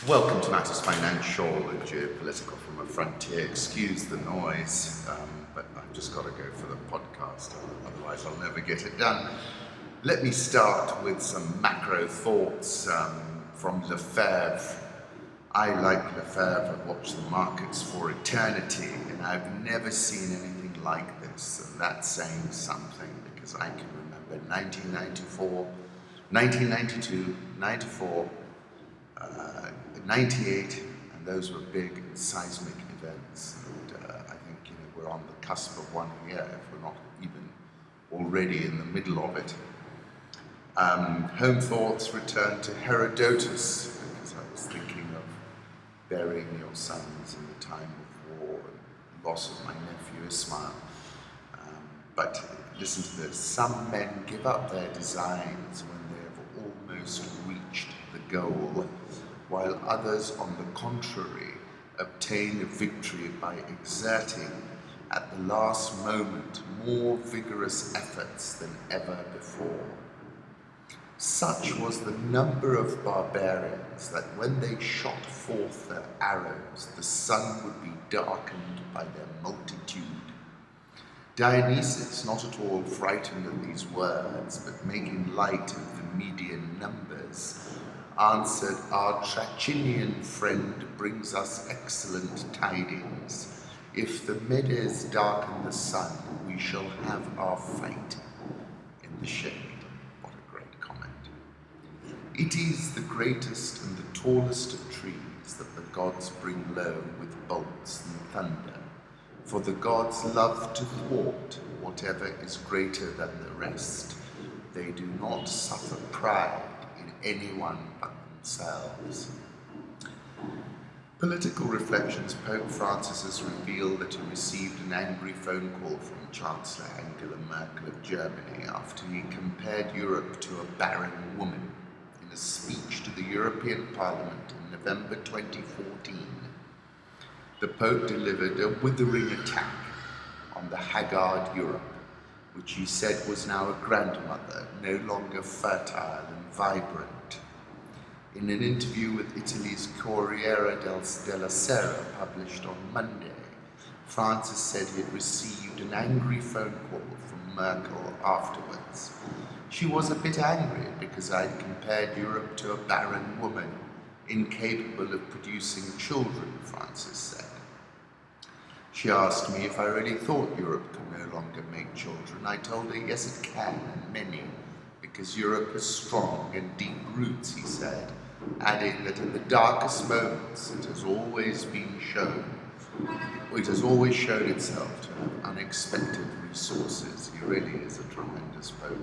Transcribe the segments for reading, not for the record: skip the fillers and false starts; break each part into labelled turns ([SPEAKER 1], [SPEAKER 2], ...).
[SPEAKER 1] Welcome to Matters Financial and Geopolitical from a Frontier. Excuse the noise, but I've just got to go for the podcast, otherwise I'll never get it done. Let me start with some macro thoughts from Lefevre. I, like Lefevre, have watched the markets for eternity, and I've never seen anything like this, and that's saying something, because I can remember 1994, 1992, 94, 98, and those were big and seismic events. And I think we're on the cusp of one here, if we're not even already in the middle of it. Home thoughts return to Herodotus, because I was thinking of burying your sons in the time of war and loss of my nephew Ismail. But listen to this: some men give up their designs when they have almost reached the goal, while others, on the contrary, obtain a victory by exerting, at the last moment, more vigorous efforts than ever before. Such was the number of barbarians that when they shot forth their arrows, the sun would be darkened by their multitude. Dionysus, not at all frightened at these words, but making light of the Median numbers, answered, "Our Trachinian friend brings us excellent tidings. If the Medes darken the sun, we shall have our fight in the shade." What a great comment. It is the greatest and the tallest of trees that the gods bring low with bolts and thunder, for the gods love to thwart whatever is greater than the rest. They do not suffer pride in anyone but themselves. Political reflections. Pope Francis has revealed that he received an angry phone call from Chancellor Angela Merkel of Germany after he compared Europe to a barren woman in a speech to the European Parliament in November 2014. The Pope delivered a withering attack on the haggard Europe, which he said was now a grandmother, no longer fertile and vibrant. In an interview with Italy's Corriere della Sera, published on Monday, Francis said he had received an angry phone call from Merkel afterwards. She was a bit angry because I'd compared Europe to a barren woman, incapable of producing children, Francis said. She asked me if I really thought Europe could no longer make children. I told her yes, it can, and many, because Europe has strong and deep roots, he said, adding that in the darkest moments it has always shown itself to have unexpected resources. He really is a tremendous pope.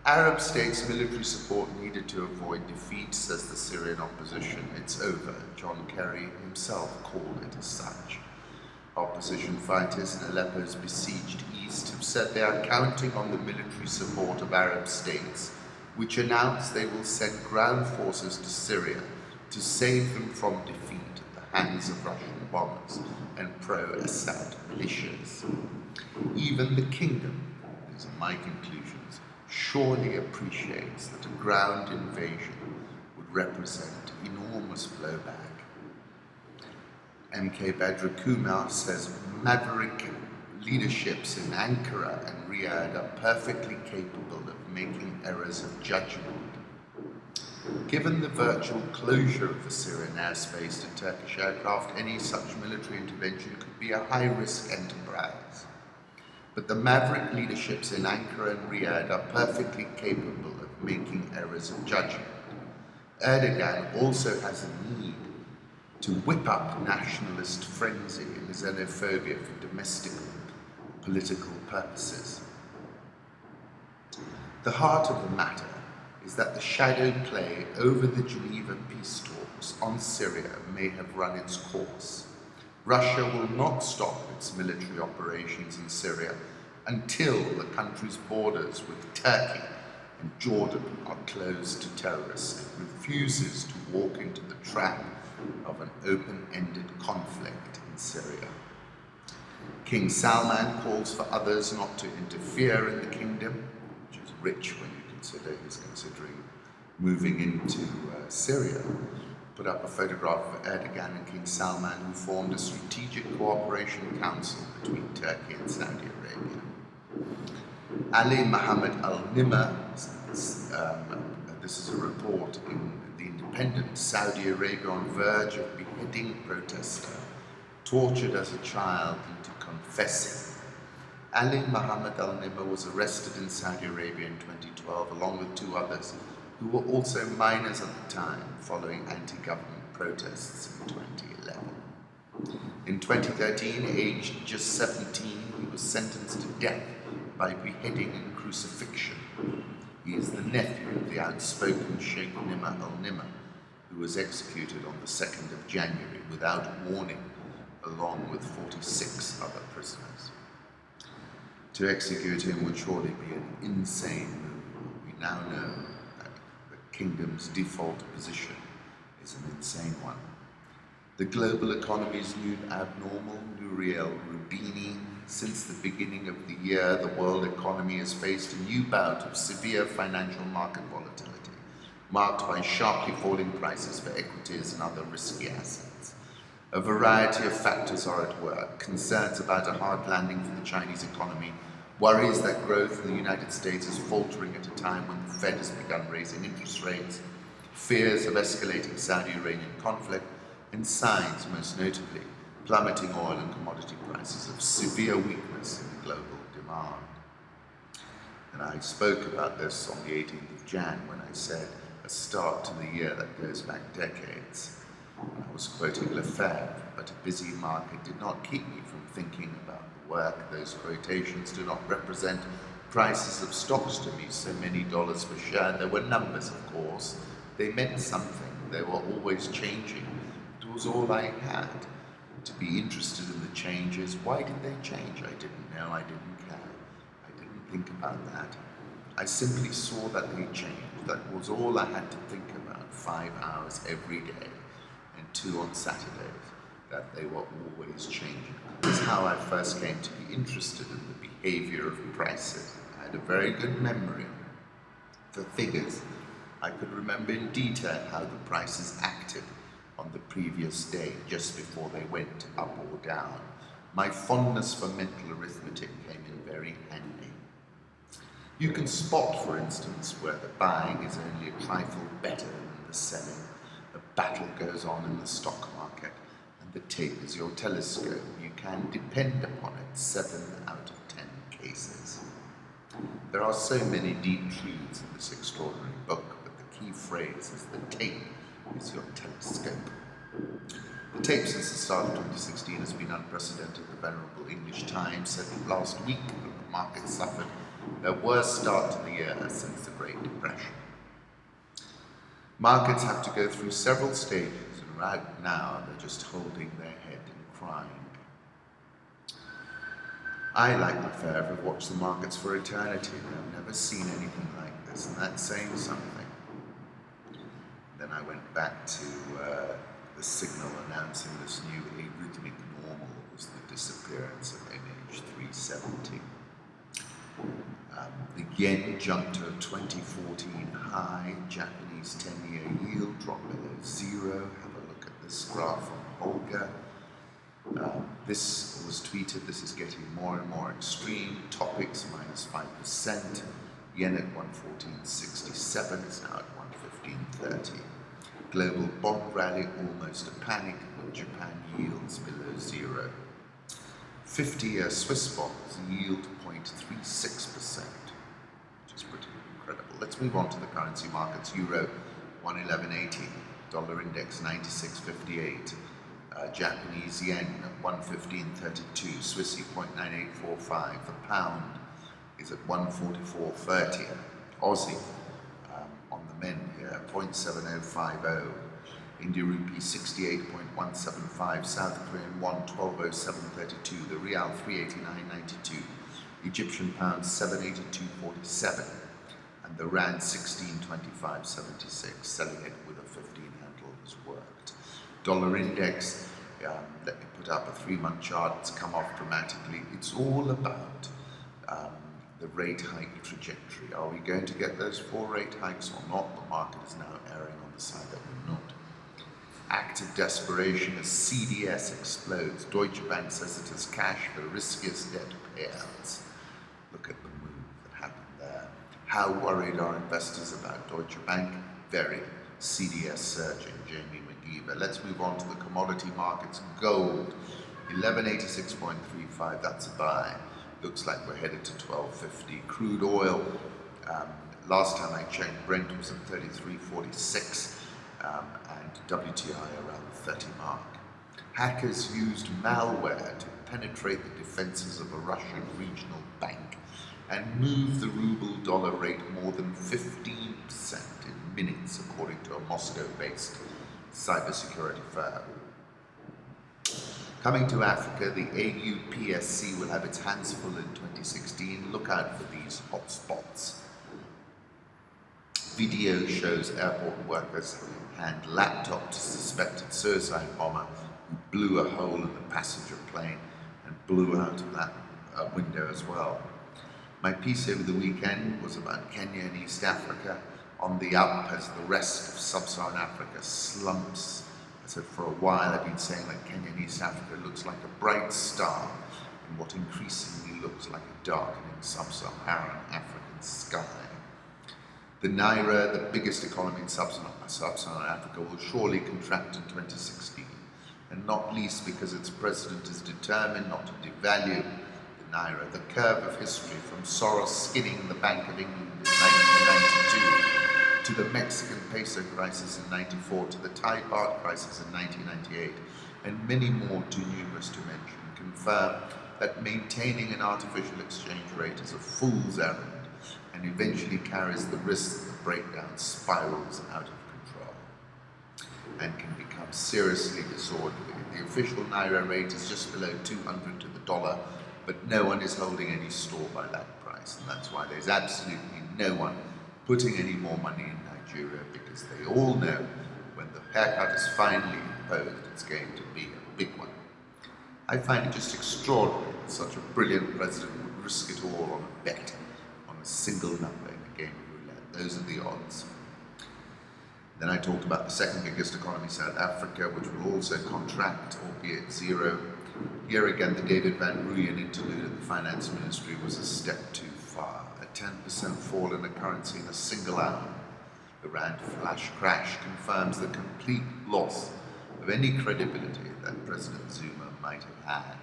[SPEAKER 1] Arab states' military support needed to avoid defeat, says the Syrian opposition. It's over. John Kerry himself called it as such. Opposition fighters in Aleppo's besieged east have said they are counting on the military support of Arab states, which announced they will send ground forces to Syria to save them from defeat at the hands of Russian bombers and pro-Assad militias. Even the kingdom, these are my conclusions, surely appreciates that a ground invasion would represent enormous blowback. MK Badr Kumar says maverick leaderships in Ankara and Riyadh are perfectly capable of making errors of judgment. Given the virtual closure of the Syrian airspace to Turkish aircraft, any such military intervention could be a high-risk enterprise. But the maverick leaderships in Ankara and Riyadh are perfectly capable of making errors of judgment. Erdogan also has a need to whip up nationalist frenzy and xenophobia for domestic political purposes. The heart of the matter is that the shadow play over the Geneva peace talks on Syria may have run its course. Russia will not stop its military operations in Syria until the country's borders with Turkey and Jordan are closed to terrorists. It refuses to walk into the trap of an open-ended conflict in Syria. King Salman calls for others not to interfere in the kingdom, which is rich when you consider he's considering moving into Syria. put up a photograph of Erdogan and King Salman, who formed a strategic cooperation council between Turkey and Saudi Arabia. Ali Mohammed Al-Nimr, this is a report in The Independent, Saudi Arabia on verge of beheading protester, tortured as a child into confessing. Ali Mohammed Al-Nimr was arrested in Saudi Arabia in 2012 along with two others who were also minors at the time, following anti-government protests in 2011. In 2013, aged just 17, he was sentenced to death by beheading and crucifixion. He is the nephew of the outspoken Sheikh Nimr al-Nimr, who was executed on the 2nd of January without warning, along with 46 other prisoners. To execute him would surely be an insane move. We now know that the kingdom's default position is an insane one. The global economy's new abnormal, Nouriel Rubini. Since the beginning of the year, the world economy has faced a new bout of severe financial market volatility, marked by sharply falling prices for equities and other risky assets. A variety of factors are at work: concerns about a hard landing for the Chinese economy, worries that growth in the United States is faltering at a time when the Fed has begun raising interest rates, fears of escalating Saudi-Iranian conflict, and signs, most notably, plummeting oil and commodity prices, of severe weakness in global demand. And I spoke about this on the 18th of Jan when I said a start to the year that goes back decades. I was quoting Lefevre, but a busy market did not keep me from thinking about the work. Those quotations do not represent prices of stocks to me, so many dollars per share. There were numbers, of course. They meant something. They were always changing. It was all I had. To be interested in the changes. Why did they change? I didn't know. I didn't care. I didn't think about that. I simply saw that they changed. That was all I had to think about. 5 hours every day and 2 on Saturdays. That they were always changing. This is how I first came to be interested in the behavior of prices. I had a very good memory for figures. I could remember in detail how the prices acted on the previous day, just before they went up or down. My fondness for mental arithmetic came in very handy. You can spot, for instance, where the buying is only a trifle better than the selling. A battle goes on in the stock market, and the tape is your telescope. You can depend upon it 7 out of 10 cases. There are so many deep truths in this extraordinary book, but the key phrase is the tape is your telescope. The tape since the start of 2016 has been unprecedented. The venerable English Times said last week that the market suffered their worst start to the year since the Great Depression. Markets have to go through several stages, and right now they're just holding their head and crying. I, like Lefevre, have watched the markets for eternity, and I've never seen anything like this, and that's saying something. Then I went back to the signal announcing this new arrhythmic normal was the disappearance of MH370. The yen jumped to a 2014 high. Japanese 10-year yield dropped below zero. Have a look at this graph from Olga. This was tweeted. This is getting more and more extreme. Topics minus 5%. Yen at 114.67 is now at 115.30. Global bond rally, almost a panic, with Japan yields below zero. 50-year Swiss bonds yield 0.36%, which is pretty incredible. Let's move on to the currency markets. Euro 111.80, dollar index 96.58, Japanese yen 115.32, Swissy 0.9845. The pound is at 144.30. Aussie on the men here 0.7050. India rupee 68.175, South Korean won 1207.32, the Rial 389.92, Egyptian pound 782.47, and the Rand 1625.76. Selling it with a 15 handle has worked. Dollar index, let me put up a 3-month chart. It's come off dramatically. It's all about the rate hike trajectory. Are we going to get those 4 rate hikes or not? The market is now erring on the side that we're not. act of desperation as CDS explodes. Deutsche Bank says it has cash for riskiest debt payouts. Look at the move that happened there. How worried are investors about Deutsche Bank? Very. CDS surging. Jamie McGeever. Let's move on to the commodity markets. Gold, 1186.35. That's a buy. Looks like we're headed to 1250. Crude oil. Last time I checked, Brent was at 33.46 and WTI around the 30 mark. Hackers used malware to penetrate the defenses of a Russian regional bank and move the ruble-dollar rate more than 15% in minutes, according to a Moscow-based cybersecurity firm. Coming to Africa, the AUPSC will have its hands full in 2016. Look out for these hotspots. Video shows airport workers hand laptop to suspected suicide bomber who blew a hole in the passenger plane and blew out of that window as well. My piece over the weekend was about Kenya and East Africa on the up as the rest of sub-Saharan Africa slumps. I said for a while I've been saying that Kenya and East Africa looks like a bright star in what increasingly looks like a darkening sub-Saharan African sky. The Naira, the biggest economy in sub-Saharan Africa, will surely contract in 2016, and not least because its president is determined not to devalue the Naira. The curve of history from Soros skinning the Bank of England in 1992 to the Mexican peso crisis in 94 to the Thai baht crisis in 1998, and many more too numerous to mention, confirm that maintaining an artificial exchange rate is a fool's errand and eventually carries the risk that the breakdown spirals out of control and can become seriously disorderly. The official Naira rate is just below 200 to the dollar, but no one is holding any store by that price, and that's why there's absolutely no one putting any more money in Nigeria, because they all know when the haircut is finally imposed, it's going to be a big one. I find it just extraordinary that such a brilliant president would risk it all on a bet, on a single number in a game of roulette. Those are the odds. Then I talked about the second biggest economy, South Africa, which will also contract, albeit zero. Here again, the David Van Rooyen interlude at the finance ministry was a step too far. A 10% fall in a currency in a single hour. The Rand flash crash confirms the complete loss of any credibility that President Zuma might have had.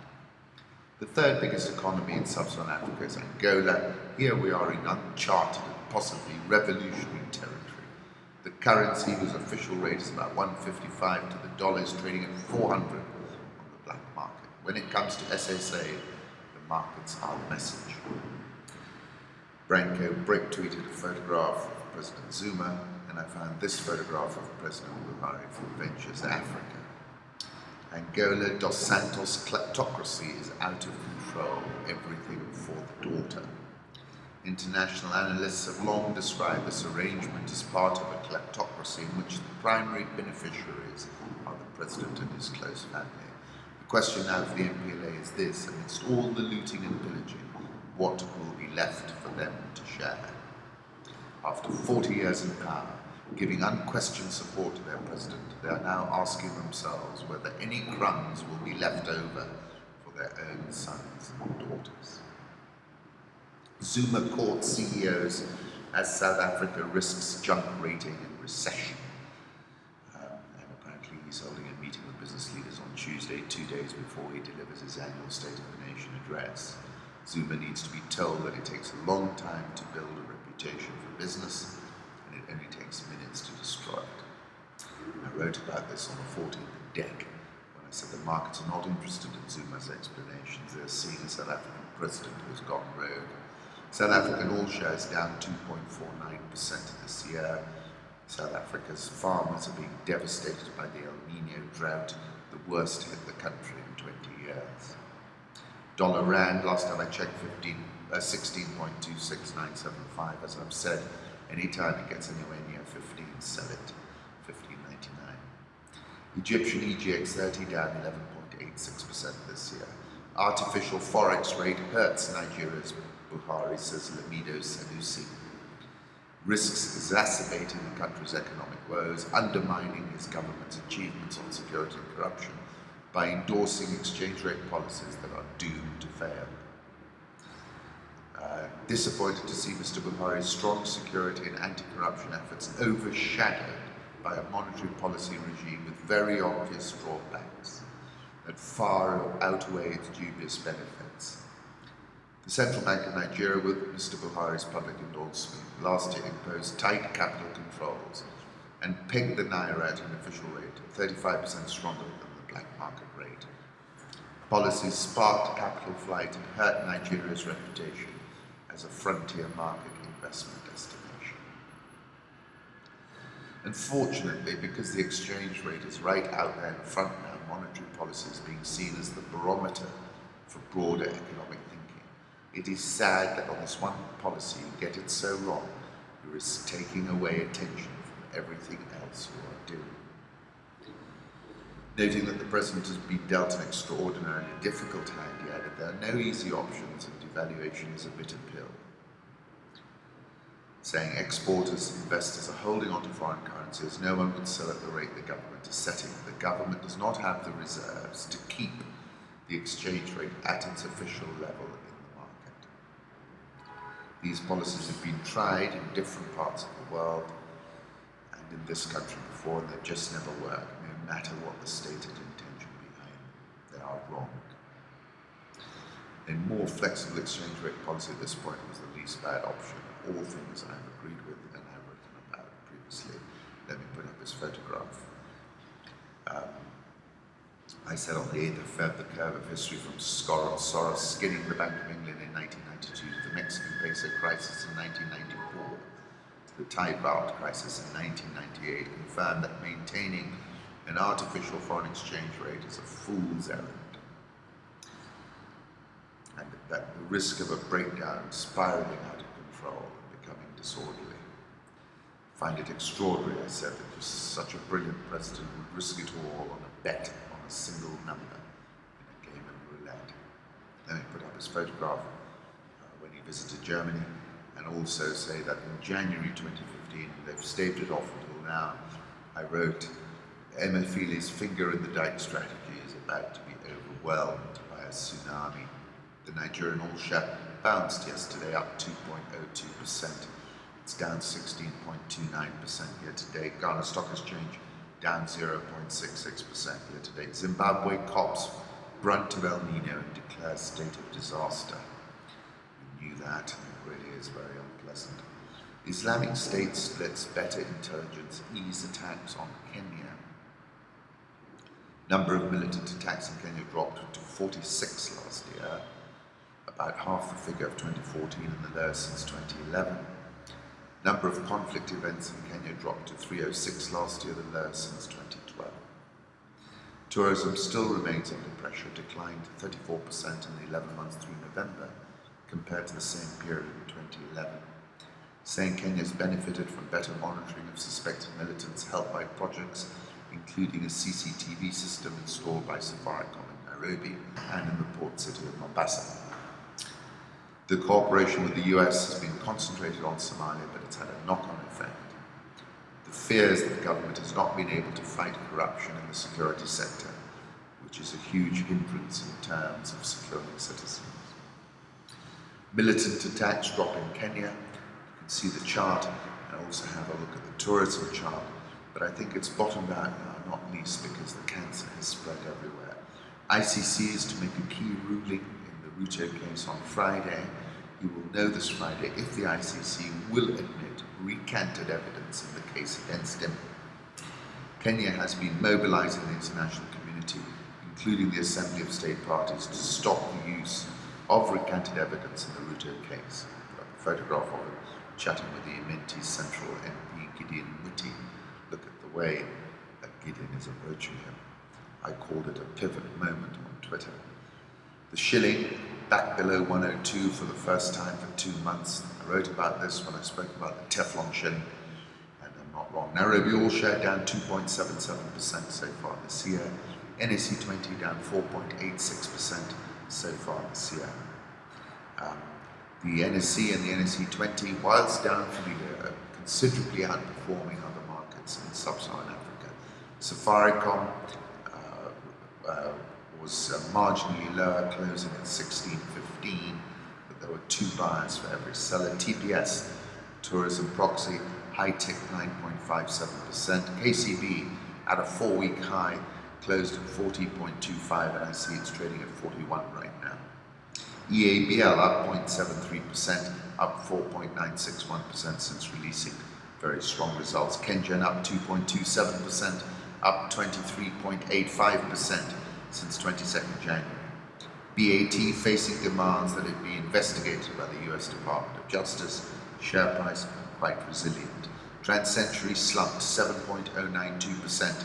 [SPEAKER 1] The third biggest economy in sub-Saharan Africa is Angola. Here we are in uncharted and possibly revolutionary territory. The currency, whose official rate is about 155 to the dollar, is trading at 400 on the black market. When it comes to SSA, the markets are the message. Branko Brick tweeted a photograph of President Zuma, and I found this photograph of President Buhari from Ventures Africa. Angola dos Santos kleptocracy is out of control, everything for the daughter. International analysts have long described this arrangement as part of a kleptocracy in which the primary beneficiaries are the president and his close family. The question now for the MPLA is this: amidst all the looting and pillaging, what will be left for them to share? After 40 years in power, giving unquestioned support to their president, they are now asking themselves whether any crumbs will be left over for their own sons and daughters. Zuma caught CEOs as South Africa risks junk rating and recession. And apparently he's holding a meeting with business leaders on Tuesday, 2 days before he delivers his annual State of the Nation address. Zuma needs to be told that it takes a long time to build a reputation for business, and it only takes minutes to destroy it. I wrote about this on the 14th deck when I said the markets are not interested in Zuma's explanations. They're seeing a South African president who's gone rogue. South African all shares down 2.49% this year. South Africa's farmers are being devastated by the El Nino drought, the worst hit the country in 20 years. Dollar Rand, last time I checked, 16.26975. As I've said, anytime it gets anywhere near 15, sell it. 15.99. Egyptian EGX30 down 11.86% this year. Artificial forex rate hurts Nigeria's Buhari, says Lamido Sanusi. risks exacerbating the country's economic woes, undermining his government's achievements on security and corruption by endorsing exchange rate policies that are doomed to fail. Disappointed to see Mr. Buhari's strong security and anti-corruption efforts overshadowed by a monetary policy regime with very obvious drawbacks that far outweigh its dubious benefits. The Central Bank of Nigeria, with Mr. Buhari's public endorsement, last year imposed tight capital controls and pegged the Naira at an official rate 35% stronger than the black market rate. Policies sparked capital flight and hurt Nigeria's reputation as a frontier market investment destination. Unfortunately, because the exchange rate is right out there in front now, monetary policy is being seen as the barometer for broader economic thinking. It is sad that on this one policy you get it so wrong, you risk taking away attention from everything else you are doing. Noting that the President has been dealt an extraordinarily difficult hand, he added, there are no easy options and devaluation is a bitter pill. Saying exporters and investors are holding on to foreign currency as no one can sell at the rate the government is setting. The government does not have the reserves to keep the exchange rate at its official level in the market. These policies have been tried in different parts of the world and in this country before, and they just never work, no matter what the stated intention behind them. They are wrong. A more flexible exchange rate policy at this point was the least bad option. All things I've agreed with and I've written about previously. Let me put up this photograph. I said on the 8th of Feb, the curve of history from Soros skinning the Bank of England in 1992 to the Mexican peso crisis in 1994 to the Thai baht crisis in 1998 confirmed that maintaining an artificial foreign exchange rate is a fool's errand, and that the risk of a breakdown spiraling out of control and becoming disorderly. I find it extraordinary, I said, that just such a brilliant president would risk it all on a bet on a single number in a game of roulette. Then he put up his photograph when he visited Germany, and also say that in January 2015, they've staved it off until now, I wrote, Emefiele's finger in the dike strategy is about to be overwhelmed by a tsunami. The Nigerian all-share bounced yesterday up 2.02%. It's down 16.29% year to date. Ghana Stock Exchange down 0.66% year to date. Zimbabwe cops brunt of El Nino and declares state of disaster. We knew that, and it really is very unpleasant. Islamic State splits better intelligence, ease attacks on Kenya. Number of militant attacks in Kenya dropped to 46 last year, about half the figure of 2014 and the lowest since 2011. Number of conflict events in Kenya dropped to 306 last year, the lowest since 2012. Tourism still remains under pressure, declined 34% in the 11 months through November compared to the same period in 2011. Saying Kenya's benefited from better monitoring of suspected militants helped by projects including a CCTV system installed by Safaricom in Nairobi and in the port city of Mombasa. The cooperation with the US has been concentrated on Somalia, but it's had a knock-on effect. The fears that the government has not been able to fight corruption in the security sector, which is a huge hindrance in terms of securing citizens. Militant attacks drop in Kenya. You can see the chart, and also have a look at the tourism chart. But I think it's bottomed out now, not least because the cancer has spread everywhere. ICC is to make a key ruling in the Ruto case on Friday. You will know this Friday if the ICC will admit recanted evidence in the case against him. Kenya has been mobilizing the international community, including the Assembly of State Parties, to stop the use of recanted evidence in the Ruto case. A photograph of him chatting with the Imenti Central MP Gideon Muti. Look at the way that Gideon is approaching him. I called it a pivot moment on Twitter. The shilling back below 102 for the first time for 2 months. I wrote about this when I spoke about the Teflon shilling, and I'm not wrong. Nairobi all share down 2.77% so far this year. NSE 20 down 4.86% so far this year. The NSE and the NSE 20, whilst down for the year, considerably outperforming other markets in sub-Saharan Africa. Safaricom was marginally lower, closing at 16.15, but there were 2 buyers for every seller. TPS, Tourism Proxy, high tick 9.57%. KCB at a 4-week high, closed at 40.25, and I see it's trading at 41 right now. EABL up 0.73%, up 4.961% since releasing very strong results. Kengen up 2.27%, up 23.85% since 22nd January. BAT facing demands that it be investigated by the US Department of Justice. Share price quite resilient. Trans-Century slumped 7.092%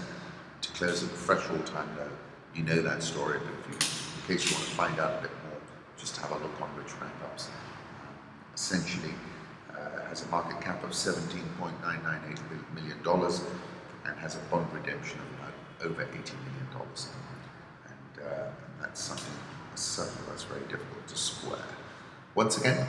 [SPEAKER 1] to close at a fresh all-time low. You know that story, but in case you want to find out a bit more, just have a look on Rich Wrap-Ups. Essentially, has a market cap of $17.998 million and has a bond redemption of about over $80 million. And that's something, a circle that's very difficult to square. Once again,